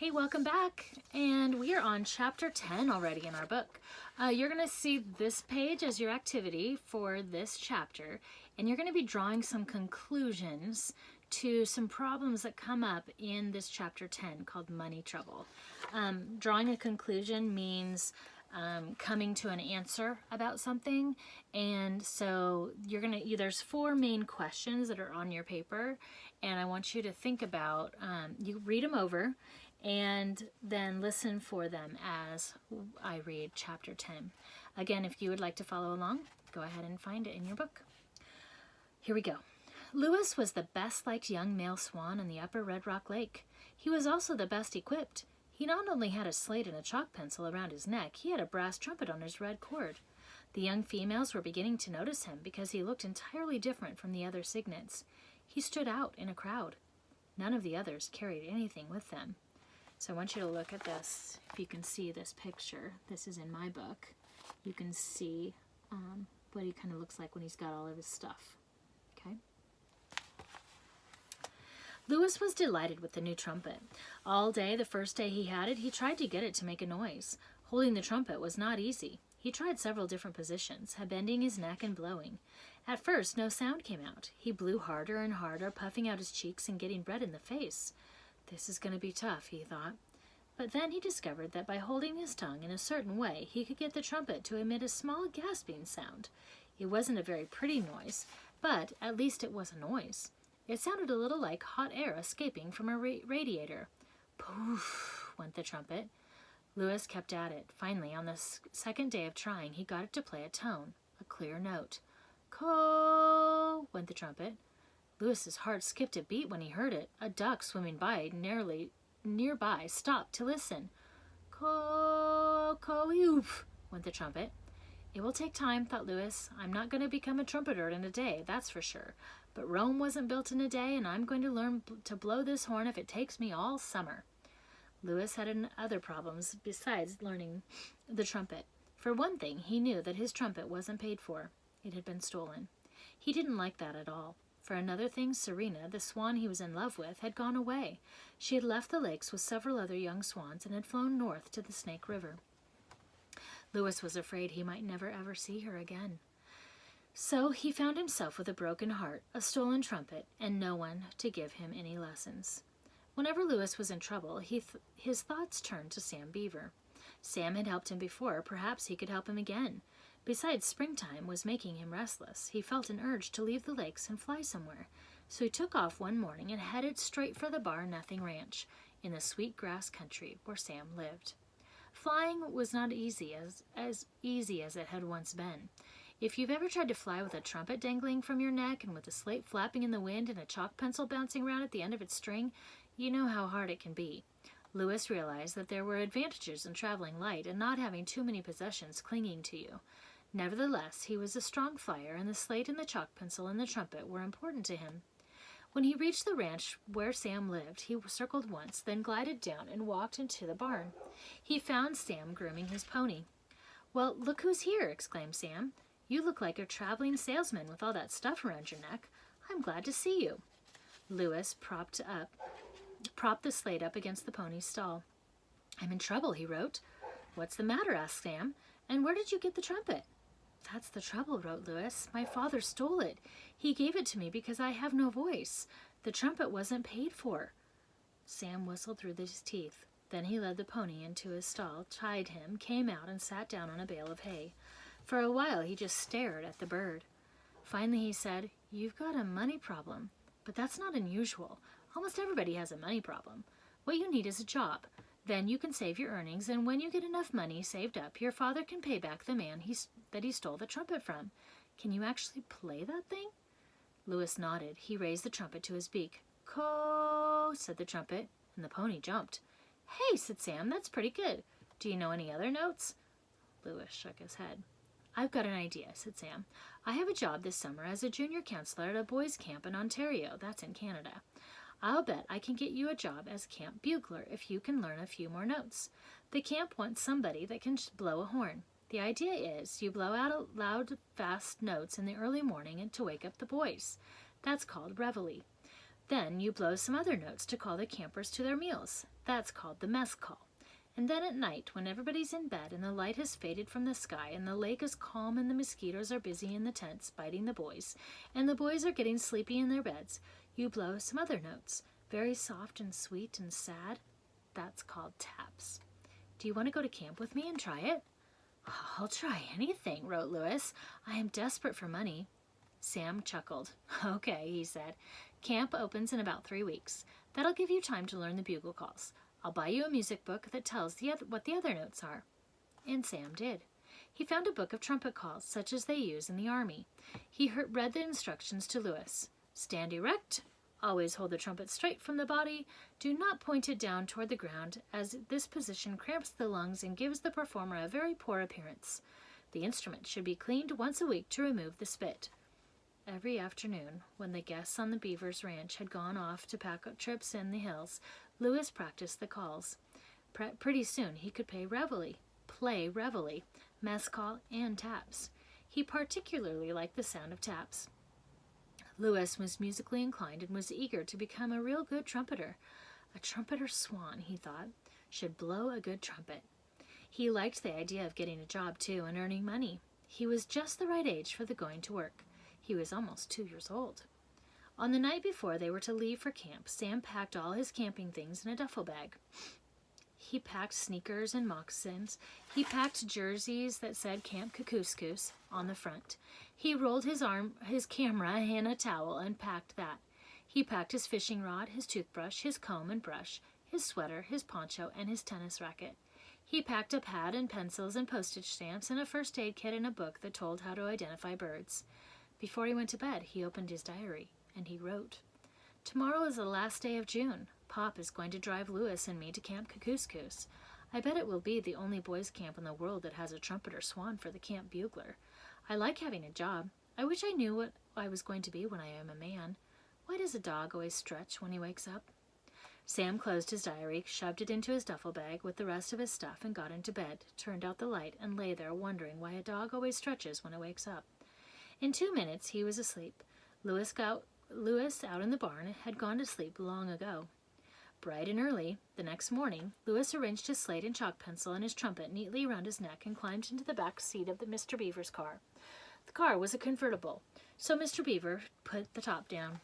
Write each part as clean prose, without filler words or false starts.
Hey, welcome back. And we are on chapter 10 already in our book. You're going to see this page as your activity for this chapter, and you're going to be drawing some conclusions to some problems that come up in this chapter 10 called money trouble. Drawing a conclusion means coming to an answer about something, and so there's four main questions that are on your paper, and I want you to think about, you read them over and then listen for them as I read chapter 10. Again, if you would like to follow along, go ahead and find it in your book. Here we go. Lewis was the best-liked young male swan in the upper Red Rock Lake. He was also the best equipped. He not only had a slate and a chalk pencil around his neck, he had a brass trumpet on his red cord. The young females were beginning to notice him because he looked entirely different from the other cygnets. He stood out in a crowd. None of the others carried anything with them. So I want you to look at this. If you can see this picture, this is in my book. You can see what he kind of looks like when he's got all of his stuff. Okay. Lewis was delighted with the new trumpet. All day, the first day he had it, he tried to get it to make a noise. Holding the trumpet was not easy. He tried several different positions, bending his neck and blowing. At first, no sound came out. He blew harder and harder, puffing out his cheeks and getting red in the face. This is going to be tough, he thought. But then he discovered that by holding his tongue in a certain way, he could get the trumpet to emit a small gasping sound. It wasn't a very pretty noise, but at least it was a noise. It sounded a little like hot air escaping from a radiator. Poof, went the trumpet. Lewis kept at it. Finally, on the second day of trying, he got it to play a tone, a clear note. Caw, went the trumpet. Lewis's heart skipped a beat when he heard it. A duck swimming by nearby stopped to listen. Caw-caw-oof, went the trumpet. It will take time, thought Lewis. I'm not going to become a trumpeter in a day, that's for sure. But Rome wasn't built in a day, and I'm going to learn to blow this horn if it takes me all summer. Lewis had other problems besides learning the trumpet. For one thing, he knew that his trumpet wasn't paid for. It had been stolen. He didn't like that at all. For another thing, Serena, the swan he was in love with, had gone away. She had left the lakes with several other young swans and had flown north to the Snake River. Lewis was afraid he might never ever see her again. So he found himself with a broken heart, a stolen trumpet, and no one to give him any lessons. Whenever Lewis was in trouble, his thoughts turned to Sam Beaver. Sam had helped him before, perhaps he could help him again. Besides, springtime was making him restless. He felt an urge to leave the lakes and fly somewhere. So he took off one morning and headed straight for the Bar Nothing Ranch in the sweet grass country where Sam lived. Flying was not easy as easy as it had once been. If you've ever tried to fly with a trumpet dangling from your neck and with a slate flapping in the wind and a chalk pencil bouncing around at the end of its string, you know how hard it can be. Lewis realized that there were advantages in traveling light and not having too many possessions clinging to you. Nevertheless, he was a strong flyer, and the slate and the chalk pencil and the trumpet were important to him. When he reached the ranch where Sam lived, he circled once, then glided down and walked into the barn. He found Sam grooming his pony. "Well, look who's here," exclaimed Sam. "You look like a traveling salesman with all that stuff around your neck. I'm glad to see you." Lewis propped the slate up against the pony's stall. "I'm in trouble," he wrote. "What's the matter?" asked Sam. "And where did you get the trumpet?" "That's the trouble," wrote Lewis. "My father stole it. He gave it to me because I have no voice. The trumpet wasn't paid for." Sam whistled through his teeth. Then he led the pony into his stall, tied him, came out, and sat down on a bale of hay. For a while he just stared at the bird. Finally he said, "You've got a money problem, but that's not unusual. Almost everybody has a money problem. What you need is a job. Then you can save your earnings, and when you get enough money saved up, your father can pay back the man that he stole the trumpet from. Can you actually play that thing?" Lewis nodded. He raised the trumpet to his beak. "Caw," said the trumpet, and the pony jumped. "Hey," said Sam, "that's pretty good. Do you know any other notes?" Lewis shook his head. "I've got an idea," said Sam. "I have a job this summer as a junior counselor at a boys' camp in Ontario. That's in Canada. I'll bet I can get you a job as camp bugler if you can learn a few more notes. The camp wants somebody that can blow a horn. The idea is you blow out loud, fast notes in the early morning and to wake up the boys. That's called reveille. Then you blow some other notes to call the campers to their meals. That's called the mess call. And then at night, when everybody's in bed and the light has faded from the sky and the lake is calm and the mosquitoes are busy in the tents biting the boys, and the boys are getting sleepy in their beds, you blow some other notes, very soft and sweet and sad. That's called taps. Do you want to go to camp with me and try it? I'll try anything, wrote Louis. I am desperate for money. Sam chuckled. Okay, he said. Camp opens in about 3 weeks. That'll give you time to learn the bugle calls. I'll buy you a music book that tells what the other notes are. And Sam did. He found a book of trumpet calls, such as they use in the army. He read the instructions to Louis. Stand erect. Always hold the trumpet straight from the body. Do not point it down toward the ground, as this position cramps the lungs and gives the performer a very poor appearance. The instrument should be cleaned once a week to remove the spit. Every afternoon, when the guests on the Beavers' ranch had gone off to pack up trips in the hills, Louis practiced the calls. Pretty soon he could play reveille, mess call, and taps. He particularly liked the sound of taps. Louis was musically inclined and was eager to become a real good trumpeter. A trumpeter Swan, he thought, should blow a good trumpet. He liked the idea of getting a job, too, and earning money. He was just the right age for the going to work. He was almost 2 years old. On the night before they were to leave for camp, Sam packed all his camping things in a duffel bag. He packed sneakers and moccasins. He packed jerseys that said Camp Kookooskoos on the front. He rolled his camera in a towel and packed that. He packed his fishing rod, his toothbrush, his comb and brush, his sweater, his poncho, and his tennis racket. He packed a pad and pencils and postage stamps and a first aid kit and a book that told how to identify birds. Before he went to bed, he opened his diary, and he wrote, Tomorrow is the last day of June. Pop is going to drive Louis and me to Camp Kookooskoos. I bet it will be the only boys' camp in the world that has a trumpeter Swan for the camp bugler. I like having a job. I wish I knew what I was going to be when I am a man. Why does a dog always stretch when he wakes up? Sam closed his diary, shoved it into his duffel bag with the rest of his stuff, and got into bed, turned out the light, and lay there wondering why a dog always stretches when it wakes up. In 2 minutes he was asleep. Louis out in the barn had gone to sleep long ago. Bright and early, the next morning, Louis arranged his slate and chalk pencil and his trumpet neatly around his neck and climbed into the back seat of the Mr. Beaver's car. The car was a convertible, so Mr. Beaver put the top down.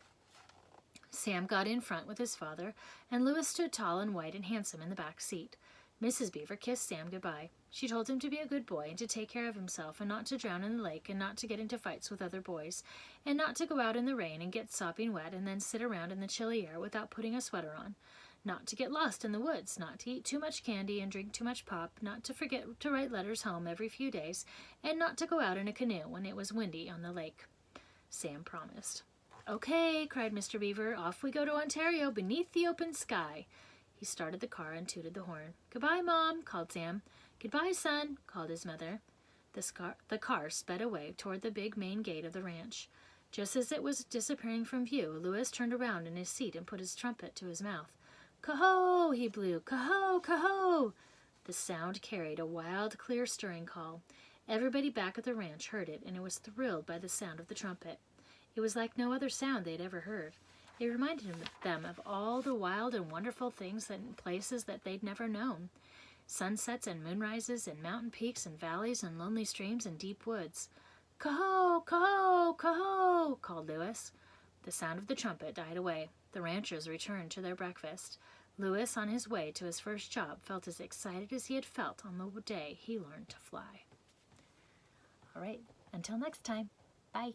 Sam got in front with his father, and Louis stood tall and white and handsome in the back seat. Mrs. Beaver kissed Sam goodbye. She told him to be a good boy and to take care of himself and not to drown in the lake and not to get into fights with other boys and not to go out in the rain and get sopping wet and then sit around in the chilly air without putting a sweater on, not to get lost in the woods, not to eat too much candy and drink too much pop, not to forget to write letters home every few days, and not to go out in a canoe when it was windy on the lake. Sam promised. Okay, cried Mr. Beaver, off we go to Ontario beneath the open sky. He started the car and tooted the horn. Goodbye, Mom, called Sam. Goodbye, son, called his mother. The car sped away toward the big main gate of the ranch. Just as it was disappearing from view, Louis turned around in his seat and put his trumpet to his mouth. Ka-ho, he blew. Ka-ho, ka-ho. The sound carried a wild, clear stirring call. Everybody back at the ranch heard it, and it was thrilled by the sound of the trumpet. It was like no other sound they'd ever heard. It reminded them of all the wild and wonderful things and places that they'd never known. Sunsets and moonrises and mountain peaks and valleys and lonely streams and deep woods. Ka-ho, ka-ho, ka-ho, called Louis. The sound of the trumpet died away. The ranchers returned to their breakfast. Louis, on his way to his first job, felt as excited as he had felt on the day he learned to fly. All right, until next time, bye.